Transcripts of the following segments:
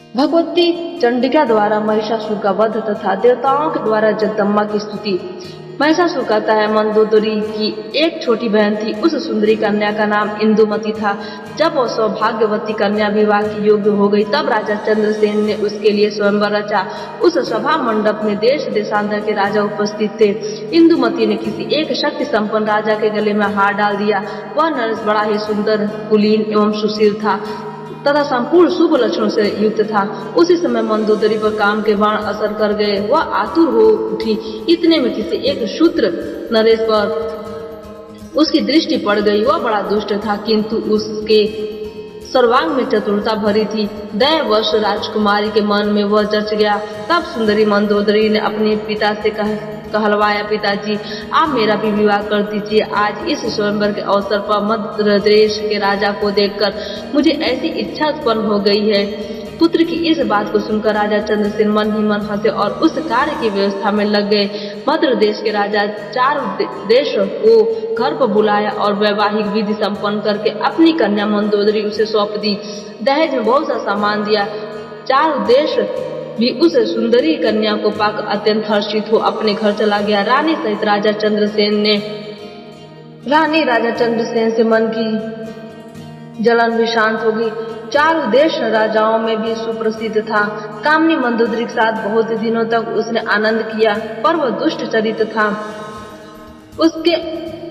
भगवती चंडिका द्वारा महिषासुर का वध तथा देवताओं के द्वारा जगदम्बा की स्तुति। महिषासुर कहता है, मंदोदरी की एक छोटी बहन थी। उस सुंदरी कन्या का नाम इंदुमती था। जब वो सौभाग्यवती कन्या विवाह की योग्य हो गई, तब राजा चंद्रसेन ने उसके लिए स्वयंवर रचा। उस सभा मंडप में देश देशांतर के राजा उपस्थित थे। इंदुमती ने किसी एक शक्ति संपन्न राजा के गले में हार डाल दिया। वह नरेश बड़ा ही सुंदर, कुलीन एवं सुशील था तथा संपूर्ण शुभ लक्षणों से युक्त था। उसी समय मंदोदरी पर काम के बाण असर कर गए। वह आतुर हो उठी। इतने में किसी एक शूद्र नरेश पर उसकी दृष्टि पड़ गई। वह बड़ा दुष्ट था, किंतु उसके सर्वांग में चतुरता भरी थी। दैववश राजकुमारी के मन में वह जच गया। तब सुंदरी मंदोदरी ने अपने पिता से कहलवाया, पिताजी, आप मेरा भी विवाह कर दीजिए। आज इस स्वयंवर के अवसर पर मध्य देश के राजा को देखकर मुझे ऐसी इच्छा उत्पन्न हो गई है। पुत्र की इस बात को सुनकर राजा चंद्रसेन मन ही मन हंसे और उस कार्य की व्यवस्था में लग गए। मध्य देश के राजा चारों देशों को घर पर बुलाया और वैवाहिक विधि संपन्न करके अपनी कन्या मंदोदरी उसे सौंप दी। दहेज में बहुत सा सामान दिया। चारों देश भी उस सुंदरी कन्या को पाकर अत्यंत हर्षित हो अपने घर चला गया। रानी सहित राजा चंद्रसेन से मन की जलन भी शांत हो गई। चारों देश राजाओं में भी सुप्रसिद्ध था। कामनी मंदोदरी के साथ बहुत दिनों तक उसने आनंद किया, पर वह दुष्ट चरित्र था। उसके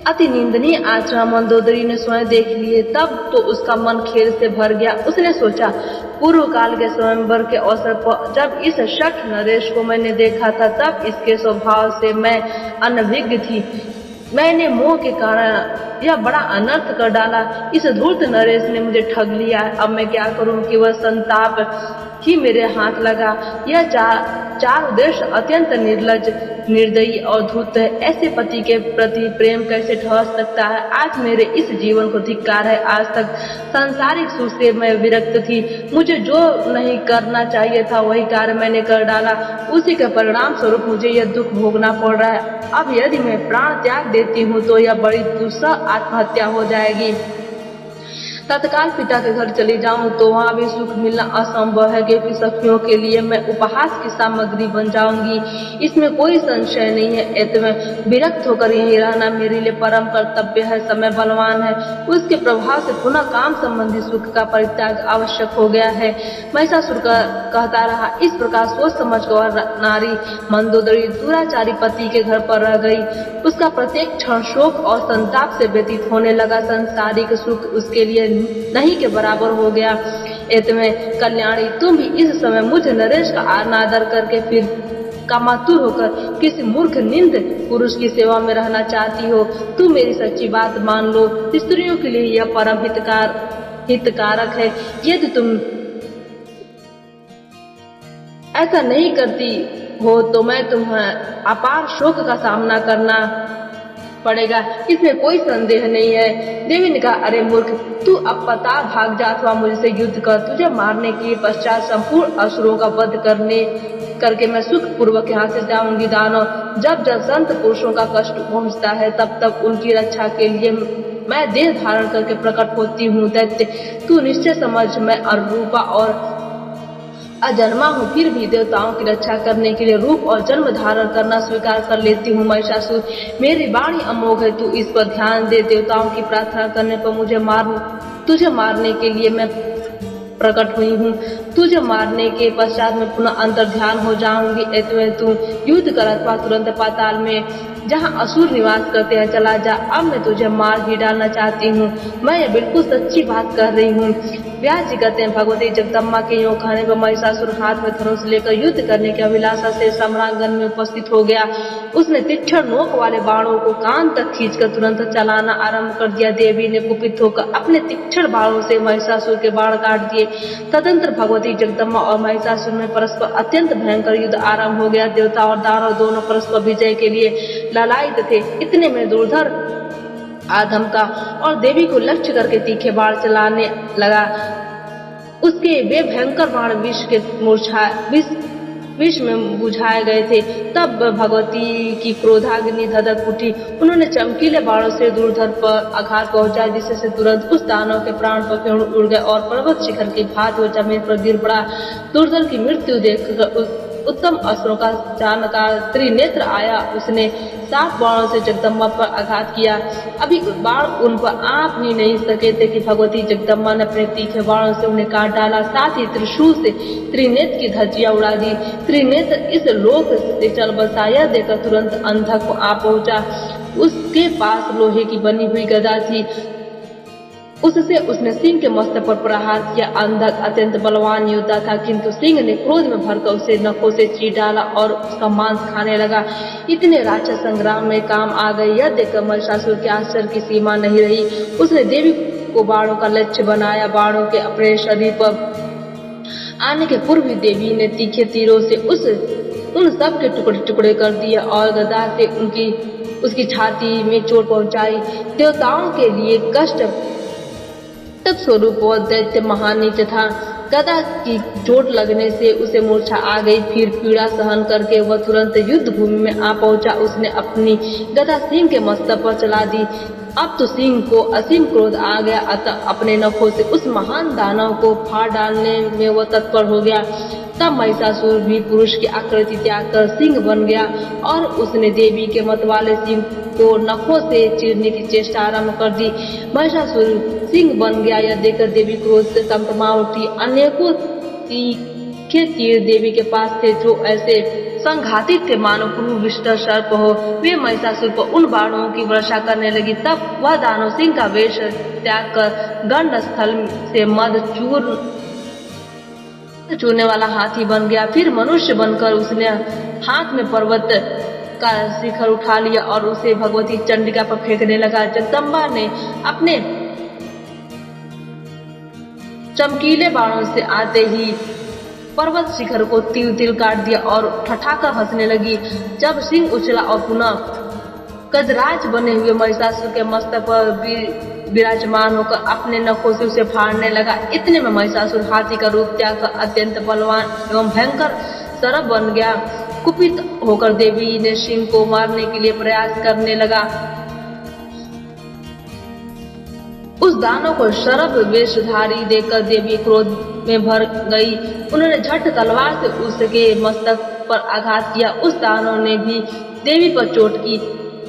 अति निंदनीय आचरण मंदोदरी ने स्वयं देख लिए। तब तो उसका मन खेद से भर गया। उसने सोचा, पूर्व काल के स्वयंवर के अवसर पर जब इस शठ नरेश को मैंने देखा था, तब इसके स्वभाव से मैं अनभिज्ञ थी। मैंने मोह के कारण यह बड़ा अनर्थ कर डाला। इस धूर्त नरेश ने मुझे ठग लिया। अब मैं क्या करूं कि वह संताप ही मेरे हाथ लगा। यह चारों देश अत्यंत निर्लज, निर्दयी और धूर्त है। ऐसे पति के प्रति प्रेम कैसे ठहर सकता है। आज मेरे इस जीवन को धिक्कार है। आज तक सांसारिक सुख से मैं विरक्त थी। मुझे जो नहीं करना चाहिए था वही कार्य मैंने कर डाला। उसी के परिणाम स्वरूप मुझे यह दुख भोगना पड़ रहा है। अब यदि मैं प्राण त्याग देती हूँ तो यह बड़ी दुस्सह आत्महत्या हो जाएगी। तत्काल पिता के घर चली जाऊं तो वहां भी सुख मिलना असंभव है, क्योंकि सखियों के लिए मैं उपहास की सामग्री बन जाऊंगी। इसमें कोई संशय नहीं है। इतने विरक्त होकर यहीं रहना मेरे लिए परम कर्तव्य है। समय बलवान है, उसके प्रभाव से पुनः काम संबंधी सुख का परित्याग आवश्यक हो गया है। महिषासुर कहता रहा। इस प्रकार सोच समझ कर नारी मंदोदरी दुराचारी पति के घर पर रह गई। उसका प्रत्येक क्षण शोक और संताप से व्यतीत होने लगा। संसारिक सुख उसके लिए नहीं के बराबर हो गया। इतमें कल्याणी, तुम भी इस समय मुझ नरेश का अनादर करके फिर कामातुर होकर किसी मूर्ख निंद पुरुष की सेवा में रहना चाहती हो। तुम मेरी सच्ची बात मान लो। स्त्रियों के लिए यह परम हितकारक है। यदि तुम ऐसा नहीं करती हो तो मैं तुम्हें अपार शोक का सामना करना पड़ेगा, इसमें कोई संदेह नहीं है। देवी ने कहा, अरे मूर्ख, तू अब पता भाग जा अथवा मुझसे युद्ध कर। तुझे मारने के पश्चात संपूर्ण असुरों का वध करके मैं सुख पूर्वक यहाँ से जाऊंगी। दानव जब संत पुरुषों का कष्ट पहुँचता है, तब तक उनकी रक्षा के लिए मैं देह धारण करके प्रकट होती हूँ। दैत्य, तू निश्चय समझ, मैं अरूपा और अजन्मा हूँ, फिर भी देवताओं की रक्षा करने के लिए रूप और जन्म धारण करना स्वीकार कर लेती हूँ। महिषासुर, मेरी वाणी अमोघ है, तू इस पर ध्यान दे। देवताओं की प्रार्थना करने पर तुझे मारने के लिए मैं प्रकट हुई हूँ। तुझे मारने के पश्चात मैं पुनः अंतर ध्यान हो जाऊंगी। ऐसे तू युद्ध कर अथवा तुरंत पाताल में जहाँ असुर निवास करते हैं चला जा। अब मैं तुझे मार ही डालना चाहती हूँ। मैं ये बिल्कुल सच्ची बात कर रही हूँ। व्यास जी कहते हैं, भगवती जगदम्बा के यूं कहने पर महिषासुर हाथ में धनुष लेकर युद्ध करने की अभिलाषा से सम्रांगण में उपस्थित हो गया। उसने तीक्ष्ण नोक वाले बाणों को कान तक खींचकर तुरंत चलाना आरंभ कर दिया। देवी ने कुपित होकर अपने तीक्ष्ण बाणों से महिषासुर के बाण काट दिए। तदंतर भगवती जगदम्बा और महिषासुर में परस्पर अत्यंत भयंकर युद्ध आरंभ हो गया। देवता और दानव दोनों परस्पर विजय के लिए लालायित थे। इतने में दुर्धर आधम का और देवी को लक्ष्य करके तीखे बाण चलाने लगा। उसके वे भयंकर बाण विष विष में बुझाए गए थे। तब भगवती की क्रोधाग्नि धधक उठी। उन्होंने चमकीले बाणों से दुर्धर पर आघात पहुंचाया, जिससे तुरंत उस दानव के प्राण पखेरु उड़ गए और पर्वत शिखर की भांति वो जमीन पर गिर पड़ा। दुर्धर की मृत्यु देखकर उत्तम अस्त्रों का जानकार त्रिनेत्र आया। उसने 7 बाणों से जगदम्बा पर आघात किया। अभी बाण उन पर आ भी नहीं सके थे कि भगवती जगदम्बा ने अपने तीखे बाणों से उन्हें काट डाला। साथ ही त्रिशूल से त्रिनेत्र की धज्जियां उड़ा दी। त्रिनेत्र इस लोक से चल बसा, यह देखकर तुरंत अंधक आ पहुंचा। उसके पास लोहे की बनी हुई गदा थी। उससे उसने सिंह के मस्तक पर प्रहार किया। अंधक अत्यंत बलवान योद्धा था, किंतु सिंह ने क्रोध में भरकर उसे नखों से चीर डाला और उसका मांस खाने लगा। इतने राक्षस संग्राम में काम आ गए, यह देखकर महिषासुर के आश्चर्य की सीमा नहीं रही। उसने देवी को बाणों का लक्ष्य बनाया। बाणों के अपने शरीर पर आने के पूर्व देवी ने तीखे तीरों से उन सब के टुकड़े टुकड़े कर दिए और गदा से उसकी छाती में चोट पहुंचाई। देवताओं के लिए कष्ट स्वरूप वह दैत्य महानीच था। गदा की चोट लगने से उसे मूर्छा आ गई। फिर पीड़ा सहन करके वह तुरंत युद्ध भूमि में आ पहुंचा। उसने अपनी गदा सिंह के मस्तक पर चला दी। अब तो सिंह को असीम क्रोध आ गया, अतः अपने नखों से उस महान दानव को फाड़ डालने में वह तत्पर हो गया। तब महिषासुर भी पुरुष की आकृति त्याग कर सिंह बन गया और उसने देवी के मत वाले सिंह को नखों से चीरने की चेष्टा आरंभ कर दी। महिषासुर सिंह बन गया, यह देखकर देवी क्रोध से कंपमा उठी। अनेकों तीखे तीर देवी के पास थे, जो ऐसे संघातिक थे मानो विष्ट सर्प हो। वे महिषासुर पर उन बाणों की वर्षा करने लगी। तब वह दानव सिंह का वेश त्याग कर गंड स्थल से मद चूरने वाला हाथी बन गया। फिर मनुष्य बनकर उसने हाथ में पर्वत का शिखर उठा लिया और उसे भगवती चंडिका पर फेंकने लगा। जगदम्बा ने अपने चमकीले बाणों से आते ही पर्वत शिखर को तिल तिल काट दिया और ठठाकर हंसने लगी। जब सिंह उछला और पुनः गजराज बने हुए महिषासुर के मस्तक पर विराजमान होकर अपने नखों से उसे फाड़ने लगा। इतने में महिषासुर हाथी का रूप त्याग कर अत्यंत बलवान एवं भयंकर सर्प बन गया। कुपित होकर देवी ने सिंह को मारने के लिए प्रयास करने लगा। उस दानव को सर्प वेशधारी देखकर देवी क्रोध में भर गई। उन्होंने झट तलवार से उसके मस्तक पर आघात किया। उस दानव ने भी देवी पर चोट की।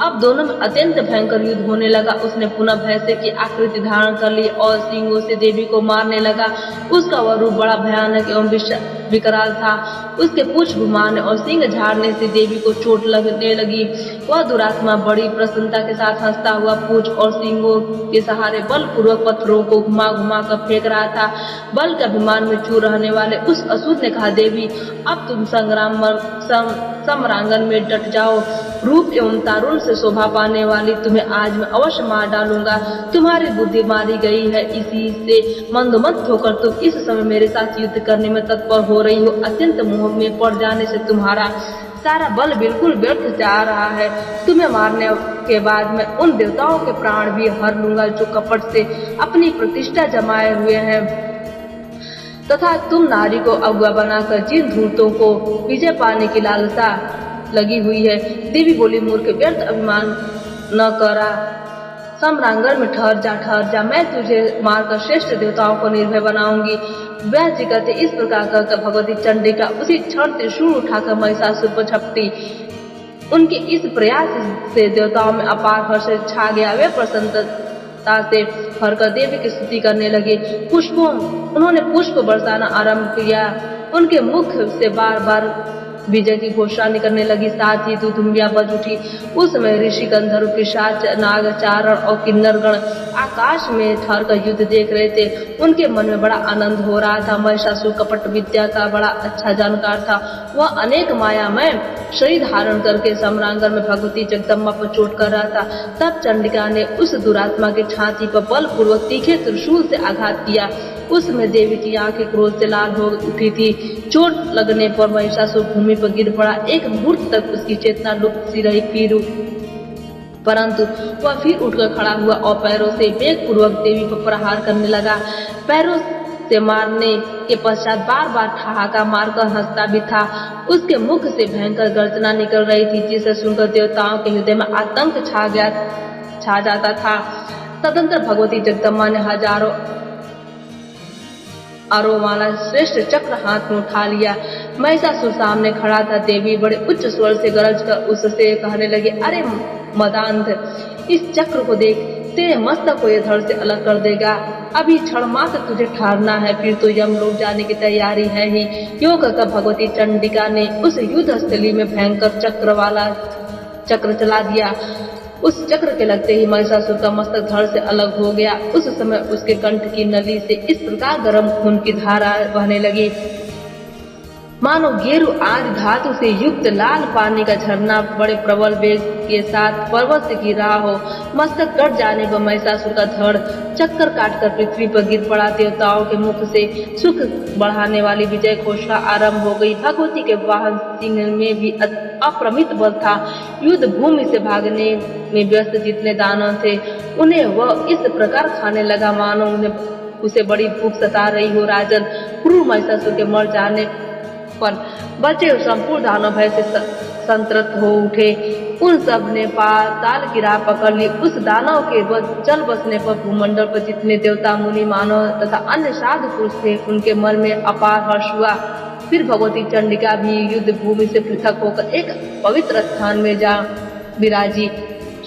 अब दोनों में अत्यंत भयंकर युद्ध होने लगा। उसने पुनः भैंसे की आकृति धारण कर ली और सींगों से देवी को मारने लगा। उसका वह रूप बड़ा भयानक एवं विकराल था। उसके पूंछ घुमाने और सींग झाड़ने से देवी को चोट लगने लगी। वह दुरात्मा बड़ी प्रसन्नता के साथ हंसता हुआ पूंछ और सींगों के सहारे बलपूर्वक पत्थरों को घुमा घुमा कर फेंक रहा था। बल के अभिमान में चूर रहने वाले उस असुर ने कहा, देवी अब तुम समरांगन में डट जाओ। रूप एवं तारुण्य से शोभा पाने वाली तुम्हें आज मैं अवश्य मार डालूंगा। तुम्हारी बुद्धि मारी गई है, इसी से मंदमत होकर तुम इस समय मेरे साथ युद्ध करने में तत्पर हो रही हो। अत्यंत मोह में पड़ जाने से तुम्हारा सारा बल बिल्कुल व्यर्थ जा रहा है। तुम्हें मारने के बाद मैं उन देवताओं के प्राण भी हर लूंगा जो कपट से अपनी प्रतिष्ठा जमाए हुए हैं, तथा तुम नारी को अगुआ बनाकर जिन धूर्तों को विजय पाने की लालसा लगी हुई है। देवी बोली, मूर्ख, व्यर्थ अभिमान न करा, सम्रांगण में ठहर जा, मैं तुझे मारकर श्रेष्ठ देवताओं को निर्भय बनाऊंगी। व्यास जी कहते, इस प्रकार कहकर भगवती चंडिका उसी क्षण त्रिशूल उठाकर महिषासुर पर झपटी। उनके इस प्रयास से देवताओं में अपार हर्ष छा गया। वे प्रसन्नता से भरकर देवी की स्तुति करने लगे। उन्होंने पुष्प बरसाना आरंभ किया। उनके मुख से बार बार विजय की घोषणा निकलने लगी। साथ ही दुधुम्बियां बज उठी। उस समय ऋषि, गंधर्व, पिशाच, नाग, चारण और किन्नरगण आकाश में ठहरकर युद्ध देख रहे थे। उनके मन में बड़ा आनंद हो रहा था। महिषासुर कपट विद्या का बड़ा अच्छा जानकार था। वह अनेक मायामय शरीर धारण करके सम्रांगण में भगवती जगदम्बा पर चोट कर रहा था। तब चंडिका ने उस दुरात्मा की छाती पर बलपूर्वक तीखे त्रिशूल से आघात किया। उसमें देवी की आंखें क्रोध से लाल हो उठी थी। चोट लगने पर महिषासुर भूमि पर गिर पड़ा। एक मुहूर्त तक उसकी चेतना लुप्त सी रही, परंतु वह फिर उठकर खड़ा हुआ और पैरों से वेग पूर्वक देवी पर प्रहार करने लगा। पैरों से मारने के पश्चात बार बार ठहाका मारकर हंसता भी था। उसके मुख से भयंकर गर्जना निकल रही थी, जिसे सुनकर देवताओं के हृदय में आतंक छा जाता था। तदंतर भगवती जगदम्बा ने हजारों वाला श्रेष्ठ चक्र हाथ में उठा लिया। महिषासुर सामने खड़ा था। देवी बड़े उच्च स्वर से गरज कर उससे कहने लगी, अरे मदांध, इस चक्र को देख, तेरे मस्तक को ये धड़ से अलग कर देगा। अभी क्षण मात्र तुझे ठहरना है, फिर तो यमलोक जाने की तैयारी है ही। यो कहकर भगवती चंडिका ने उस युद्ध स्थली में भयंकर चक्र चला दिया। उस चक्र के लगते ही महिषासुर का मस्तक धड़ से अलग हो गया। उस समय उसके कंठ की नली से इस प्रकार गर्म खून की धारा बहने लगी, मानो गेरू आदि धातु से युक्त लाल पानी का झरना बड़े प्रबल वेग के साथ पर्वत से गिर रहा हो। मस्तक कट जाने पर महिषासुर का धड़ चक्कर काटकर पृथ्वी पर गिर पड़ा। देवताओं के मुख से सुख बढ़ाने वाली विजय घोषणा आरंभ हो गई। भगवती के वाहन सिंह में भी अप्रमित बल था। युद्ध भूमि से भागने में व्यस्त जितने दानव थे, उन्हें वह इस प्रकार खाने लगा मानो उसे बड़ी भूख सता रही हो। राजन, क्रूर महिषासुर के मर जाने पर बचे संपूर्ण दानव भय से संतप्त हो उठे। उन सब ने पाताल की राह पकड़ ली। उस दानव के चल बसने पर भूमंडल पर जितने देवता, मुनि, मानव तथा अन्य साधु पुरुष थे, उनके मन में अपार हर्ष हुआ। फिर भगवती चंडिका भी युद्ध भूमि से पृथक होकर एक पवित्र स्थान में जा विराजी।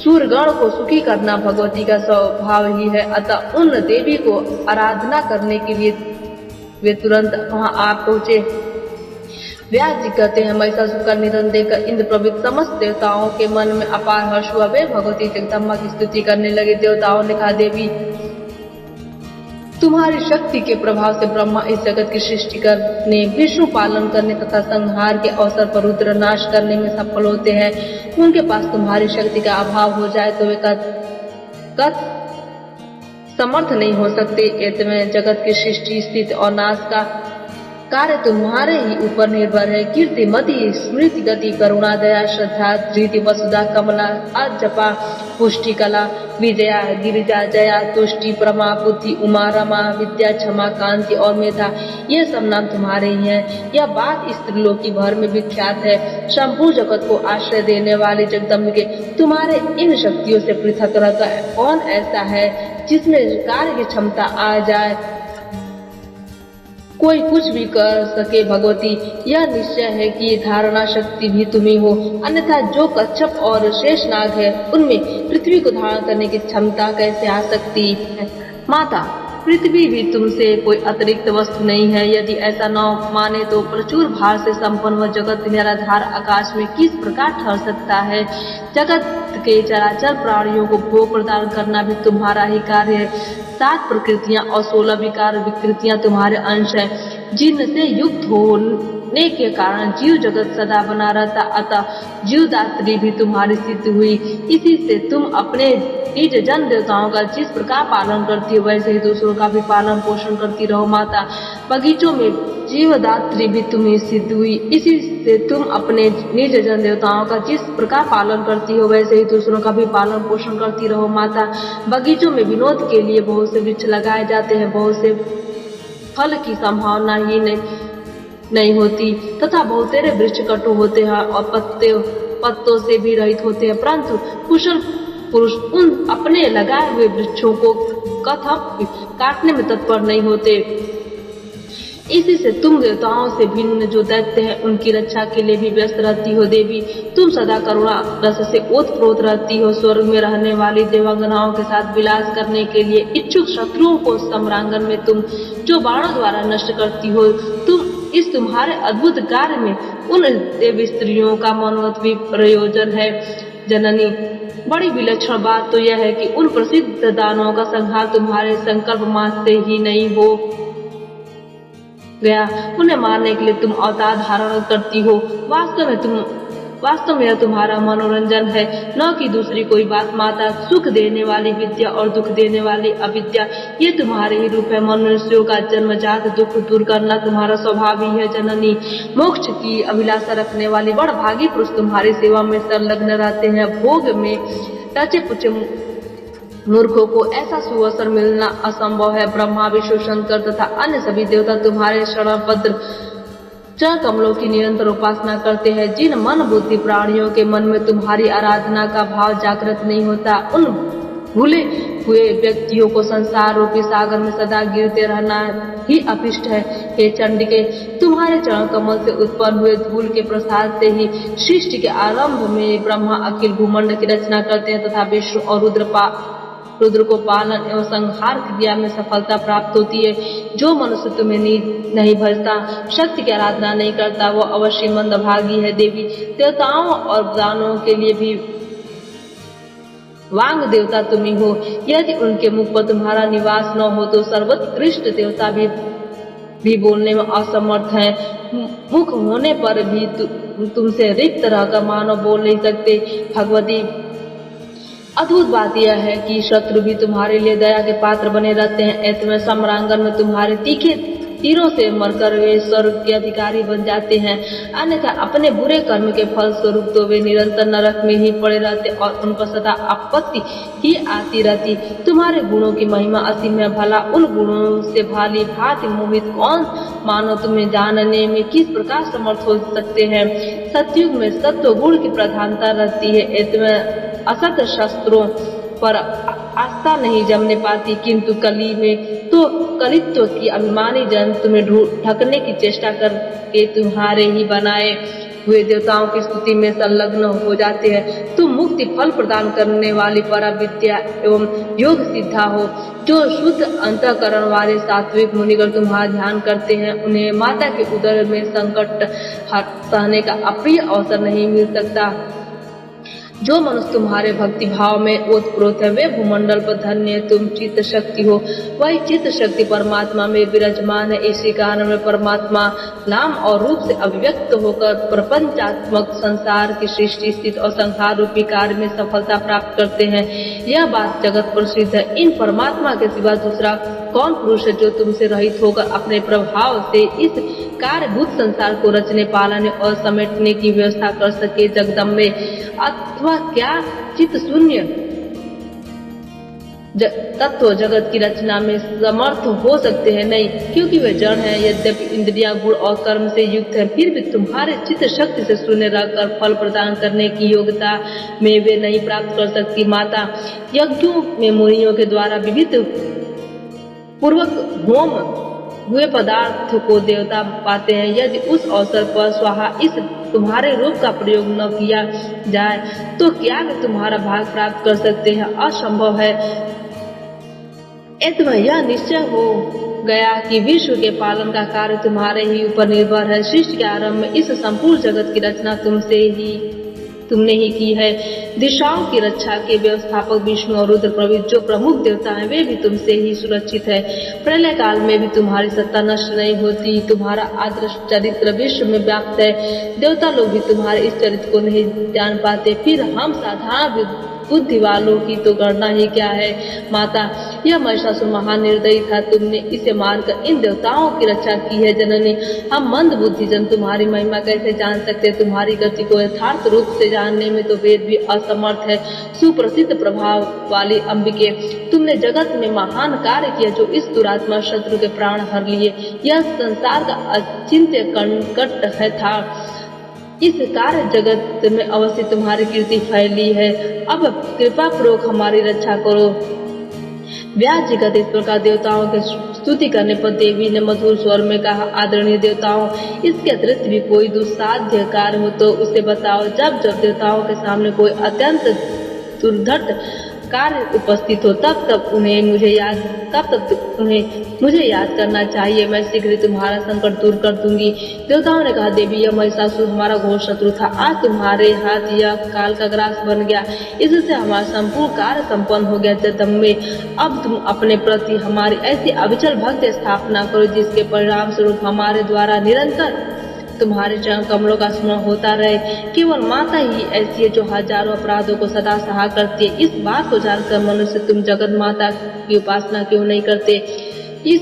सूरगण को सुखी करना भगवती का स्वभाव ही है, अतः उन देवी को आराधना करने के लिए वे तुरंत वहां आ पहुंचे। व्यास जी कहते हैं, महिषासुर का निधन देखकर इंद्र प्रभृत समस्त देवताओं के मन में अपार हर्ष हुआ। वे भगवती जगदम्बा की स्तुति करने लगे। देवताओं ने कहा, देवी, तुम्हारी शक्ति के प्रभाव से ब्रह्मा इस जगत की सृष्टि करने, विष्णु पालन करने तथा संहार के अवसर पर रुद्र नाश करने में सफल होते हैं। उनके पास तुम्हारी शक्ति का अभाव हो जाए तो वे कत समर्थ नहीं हो सकते। ऐसे जगत की सृष्टि, स्थिति और नाश का कार्य तुम्हारे ही ऊपर निर्भर है। कीर्ति, मति, स्मृति, गति, करुणा, दया, श्रद्धा, धृति, वसुधा, कमला, अजपा, पुष्टि, कला, विजया, गिरिजा, जया, तुष्टि, प्रमा, बुद्धि, उमा, रमा, विद्या, क्षमा, कांति और मेधा, ये सब नाम तुम्हारे ही हैं। यह बात इस त्रिलोकी भर में विख्यात है। संपूर्ण जगत को आश्रय देने वाली जगदम्बे, तुम्हारे इन शक्तियों से पृथक रहकर कौन ऐसा है जिसमें कार्य की क्षमता आ जाए, कोई कुछ भी कर सके। भगवती, यह निश्चय है कि धारणा शक्ति भी तुम्ही हो, अन्यथा जो कच्छप और शेषनाग है, उनमें पृथ्वी को धारण करने की क्षमता कैसे आ सकती है। माता, पृथ्वी भी तुमसे कोई अतिरिक्त वस्तु नहीं है। यदि ऐसा न माने तो प्रचुर भार से संपन्न वह जगत निराधार आकाश में किस प्रकार ठहर सकता है। जगत के चराचर प्राणियों को भोग प्रदान करना भी तुम्हारा ही कार्य है। 7 प्रकृतियां और 16 विकार विकृतियां तुम्हारे अंश है, जिनसे युक्त होने के कारण जीव जगत सदा बना रहता। अतः जीवदात्री भी तुम्हारी सिद्ध हुई। इसी से तुम अपने निज जन देवताओं का जिस प्रकार पालन करती हो, वैसे ही दूसरों का भी पालन पोषण करती रहो। माता, बगीचों में जीवदात्री भी तुम्हें सिद्ध हुई। इसी से तुम अपने निज जन देवताओं का जिस प्रकार पालन करती हो, वैसे ही दूसरों का भी पालन पोषण करती रहो। माता, बगीचों में विनोद के लिए बहुत से वृक्ष लगाए जाते हैं, बहुत से फल की संभावना ही नहीं होती तथा बहुतेरे वृक्ष कटु होते हैं और पत्तों से भी रहित होते हैं, परंतु कुशल पुरुष उन अपने लगाए हुए वृक्षों को काटने में तत्पर नहीं होते। इसी से तुम देवताओं से भिन्न जो दैत्य हैं, उनकी रक्षा के लिए भी व्यस्त रहती हो। देवी, तुम सदा करुणा रस से ओतप्रोत रहती हो। स्वर्ग में रहने वाली देवांगनाओं के साथ विलास करने के लिए इच्छुक शत्रुओं को सम्रांगन में तुम जो बाणों द्वारा नष्ट करती हो, इस तुम्हारे अद्भुत कार्य में उन देवी स्त्रियों का मनोवत भी प्रयोजन है। जननी, बड़ी विलक्षण बात तो यह है कि उन प्रसिद्ध दानवों का संहार तुम्हारे संकल्प मात्र से ही नहीं हो गया। उन्हें मारने के लिए तुम अवतार धारण करती हो। वास्तव में यह तुम्हारा मनोरंजन है, न कि दूसरी कोई बात। माता, सुख देने वाली विद्या और दुख देने वाली अविद्या, ये तुम्हारे ही रूप है। मनुष्यों का जन्मजात दुख दूर करना तुम्हारा स्वभाव ही है। जननी, मोक्ष की अभिलाषा रखने वाली बड़भागी पुरुष तुम्हारी सेवा में संलग्न रहते हैं। भोग में रचे पुचे मूर्खों को ऐसा सुअवसर मिलना असंभव है। ब्रह्मा, विष्णु, शंकर तथा अन्य सभी देवता तुम्हारे शरणपत्र चरण कमलों की निरंतर उपासना करते हैं। जिन मन बुद्धि प्राणियों के मन में तुम्हारी आराधना का भाव जागृत नहीं होता, उन भूले हुए व्यक्तियों को संसार रूपी सागर में सदा गिरते रहना ही अभिष्ट है। हे चंडिके, तुम्हारे चरण कमल से उत्पन्न हुए धूल के प्रसाद से ही सृष्टि के आरंभ में ब्रह्मा अखिल भूमंड की रचना करते हैं तथा विष्णु और रुद्र को पालन एवं संहार क्रिया में सफलता प्राप्त होती है। जो मनुष्य तुम्हें नहीं भजता, शक्ति की आराधना नहीं करता, वो अवश्य मंदभागी है। देवी देवताओं और दानवों के लिए भी वांग देवता तुम ही हो। यदि उनके मुख पर तुम्हारा निवास न हो तो सर्वोत्कृष्ट देवता भी बोलने में असमर्थ हैं। मुख होने पर भी तुमसे रिक्त रहकर मानव बोल नहीं सकते। भगवती, अद्भुत बात यह है कि शत्रु भी तुम्हारे लिए दया के पात्र बने रहते हैं। ऐसे में सम्रांगण में तुम्हारे तीखे तीरों से मरकर वे स्वर्ग के अधिकारी बन जाते हैं। अन्यथा अपने बुरे कर्म के फल स्वरूप तो वे निरंतर नरक में ही पड़े रहते और उन पर सदा आपत्ति ही आती रहती। तुम्हारे गुणों की महिमा असीम है। भला उन गुणों से भाली भांति मोहित कौन मानो तुम्हें जानने में किस प्रकार समर्थ हो सकते हैं। सतयुग में सत्व गुण की प्रधानता रहती है। ऐसे में असत शस्त्रों पर आस्था नहीं जमने पाती, किंतु कली में तो कलित्व की अभिमानी जन तुम्हें ढकने की चेष्टा करके तुम्हारे ही बनाए हुए देवताओं की स्तुति में संलग्न हो जाते हैं। तुम मुक्ति फल प्रदान करने वाली पर विद्या एवं योग सिद्धा हो। जो शुद्ध अंतःकरण वाले सात्विक मुनिगण तुम्हारा ध्यान करते हैं, उन्हें माता के उदर में संकट सहने का अप्रिय अवसर नहीं मिल सकता। जो मनुष्य तुम्हारे भक्ति भाव में ओतप्रोत है, वे भूमंडल पर धन्य। तुम चित्त शक्ति हो, वही चित्त शक्ति परमात्मा में विराजमान है। इसी कारण में परमात्मा नाम और रूप से अभिव्यक्त होकर प्रपंचात्मक संसार की सृष्टि, स्थिति और संहार रूपी कार्य में सफलता प्राप्त करते हैं। यह बात जगत प्रसिद्ध है। इन परमात्मा के सिवा दूसरा कौन पुरुष है जो तुमसे रहित होकर अपने प्रभाव से इस कार्यभूत संसार को रचने, पालने और समेटने की व्यवस्था कर सके। जगदम्बे, अथवा क्या चित्त शून्य तत्व जगत की रचना में समर्थ हो सकते हैं? नहीं, क्योंकि वे जड़ हैं। यद्यपि इंद्रियां गुण और कर्म से युक्त है, फिर भी तुम्हारे चित्त शक्ति से शून्य रहकर फल प्रदान करने की योग्यता में वे नहीं प्राप्त कर सकती। माता, यज्ञों में मुनियों के द्वारा विविध पूर्वक होम हुए पदार्थ को देवता पाते हैं। यदि उस अवसर पर स्वाहा इस तुम्हारे रूप का प्रयोग न किया जाए तो क्या वे तुम्हारा भाग प्राप्त कर सकते हैं? असंभव है। एतम यह निश्चय हो गया कि विश्व के पालन का कार्य तुम्हारे ही ऊपर निर्भर है। सृष्टि के आरंभ में इस संपूर्ण जगत की रचना तुमने ही की है। दिशाओं की रक्षा के व्यवस्थापक विष्णु और रुद्र प्रभृति जो प्रमुख देवता हैं, वे भी तुमसे ही सुरक्षित है। प्रलय काल में भी तुम्हारी सत्ता नष्ट नहीं होती। तुम्हारा आदर्श चरित्र विश्व में व्याप्त है। देवता लोग भी तुम्हारे इस चरित्र को नहीं जान पाते, फिर हम साधारण बुद्धि वालों की तो गणना ही क्या है। माता, यह महिषासुर महान निर्दयी था। तुमने इसे मारकर इन देवताओं की रक्षा की है। जननी, हम मंद बुद्धि जन तुम्हारी महिमा कैसे जान सकते? तुम्हारी गति को यथार्थ रूप से जानने में तो वेद भी असमर्थ है। सुप्रसिद्ध प्रभाव वाली अंबिके, तुमने जगत में महान कार्य किया जो इस दुरात्मा शत्रु के प्राण हर लिए। यह संसार का अचिंत्य कंकट है था। इस कार्य जगत में अवश्य तुम्हारी कीर्ति फैली है। अब कृपा पूर्वक हमारी रक्षा करो। व्यास जी कहते, इस प्रकार देवताओं के स्तुति करने पर देवी ने मधुर स्वर में कहा, आदरणीय देवताओं, इसके अतिरिक्त भी कोई दुस्साध्य कार्य हो तो उसे बताओ। जब जब देवताओं के सामने कोई अत्यंत दुर्धट कार्य उपस्थित हो तब उन्हें मुझे याद करना चाहिए। मैं शीघ्र ही तुम्हारा संकट दूर कर दूंगी। देवताओं ने कहा, देवी, यह महिषासुर हमारा घोर शत्रु था। आज तुम्हारे हाथ यह काल का ग्रास बन गया, इससे हमारा संपूर्ण कार्य संपन्न हो गया। जगदम्बे, अब तुम अपने प्रति हमारी ऐसी अविचल भक्ति स्थापना करो जिसके परिणाम स्वरूप हमारे द्वारा निरंतर तुम्हारे चरण कमलों का स्मरण होता रहे। केवल माता ही ऐसी है जो हजारों अपराधों को सदा सहा करती है। इस बात को जानकर मनुष्य तुम जगत माता की उपासना क्यों नहीं करते? इस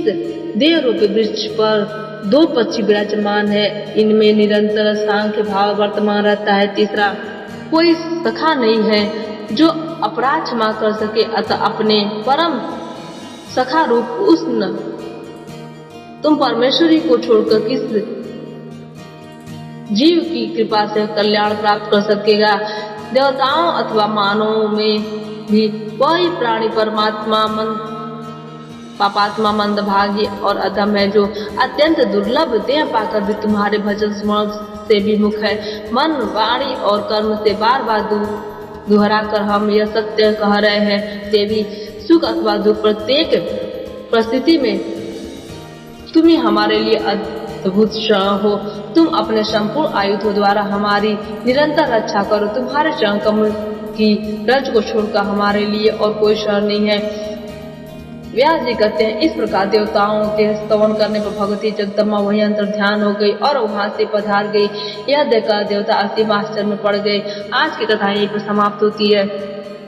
देह रूपी वृक्ष पर दो पक्षी विराजमान है, इनमें निरंतर सांख्य भाव वर्तमान रहता है। तीसरा कोई सखा नहीं है जो अपराध क्षमा कर सके, अतः अपने परम सखा रूप उष्ण तुम परमेश्वरी को छोड़कर किस जीव की कृपा से कल्याण प्राप्त कर सकेगा। देवताओं अथवा मानवों में भी कोई प्राणी पापात्मा मंदभागी और अधम है, जो अत्यंत दुर्लभ देह पाकर भी तुम्हारे भजन स्मरण से विमुख है। मन, वाणी और कर्म से बार बार दोहरा कर हम यह सत्य कह रहे हैं, देवी, सुख अथवा दुख प्रत्येक परिस्थिति में तुम ही हमारे लिए अद्भुत शरण हो। तुम अपने संपूर्ण आयुधों द्वारा हमारी निरंतर रक्षा करो। तुम्हारे चरण कमल की रज को छोड़कर हमारे लिए और कोई शरण नहीं है। व्यास जी कहते हैं, इस प्रकार देवताओं के स्तवन करने पर भगवती जगदम्बा वही अंतर ध्यान हो गई और वहां से पधार गई। यह देखकर देवता असीम आश्चर्य में पड़ गए। आज की कथा यहीं पर समाप्त होती है।